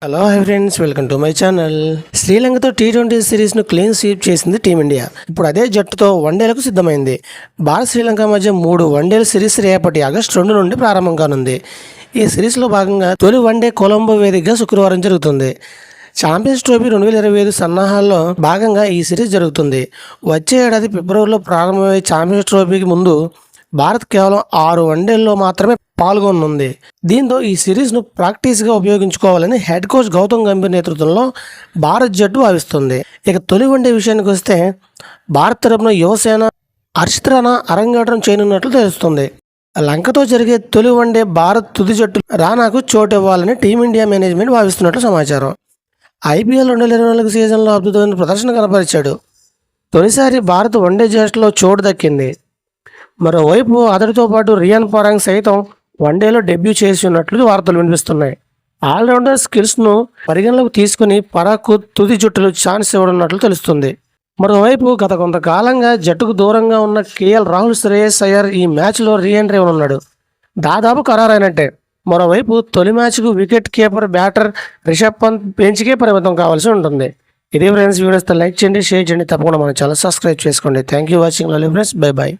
Hello hi friends, welcome to my channel. శ్రీలంకతో టీ20 సిరీస్ను క్లీన్ స్వీప్ చేసింది టీమిండియా. ఇప్పుడు అదే జట్టుతో వన్డేలకు సిద్ధమైంది. భారత్ శ్రీలంక మధ్య 3 వన్డేల సిరీస్ రేపటి ఆగస్టు 2 నుండి ప్రారంభం కానుంది. ఈ సిరీస్లో భాగంగా తొలి వన్డే కొలంబో వేదికగా శుక్రవారం జరుగుతుంది. ఛాంపియన్స్ ట్రోఫీ 2025 సన్నాహాల్లో భాగంగా ఈ సిరీస్ జరుగుతుంది. వచ్చే ఏడాది ఫిబ్రవరిలో ప్రారంభమయ్యే ఛాంపియన్స్ ట్రోఫీకి ముందు భారత్ కేవలం 6 వన్డేల్లో మాత్రమే పాల్గొనుంది. దీంతో ఈ సిరీస్ను ప్రాక్టీస్గా ఉపయోగించుకోవాలని హెడ్ కోచ్ గౌతమ్ గంభీర్ నేతృత్వంలో భారత్ జట్టు భావిస్తుంది. ఇక తొలి వన్డే విషయానికి వస్తే భారత్ తరపున యువసేన హర్షిత్ రాణా అరంగేట్రం చేయనున్నట్లు తెలుస్తుంది. లంకతో జరిగే తొలి వన్డే భారత్ తుది జట్టు రాణాకు చోటు ఇవ్వాలని టీమిండియా మేనేజ్మెంట్ భావిస్తున్నట్లు సమాచారం. IPL 2024 సీజన్లో అద్భుతమైన ప్రదర్శన కనపరిచాడు. తొలిసారి భారత్ వన్డే జట్టులో చోటు దక్కింది. మరోవైపు అతడితో పాటు రియాన్ పరాగ్ సైతం వన్డేలో డెబ్యూ చేసి ఉన్నట్లు వార్తలు వినిపిస్తున్నాయి. ఆల్రౌండర్ స్కిల్స్ను పరిగణలోకి తీసుకుని పరాగ్కు తుది జట్టులో ఛాన్స్ ఇవ్వనున్నట్లు తెలుస్తుంది. మరోవైపు గత కొంతకాలంగా జట్టుకు దూరంగా ఉన్న KL రాహుల్, శ్రేయస్ అయ్యర్ ఈ మ్యాచ్లో రీఎంట్రీ ఇవ్వనున్నాడు. దాదాపు ఖరారైనట్టే. మరోవైపు తొలి మ్యాచ్కు wicket keeper batter Rishabh Pant బెంచ్కే పరిమితం కావాల్సి ఉంటుంది. ఇదే ఫ్రెండ్స్, వీడియోస్ లైక్ చేయండి, షేర్ చేయండి, తప్పకుండా మన ఛానల్ సబ్స్క్రైబ్ చేసుకోండి. Thank you watching. Love friends, bye by.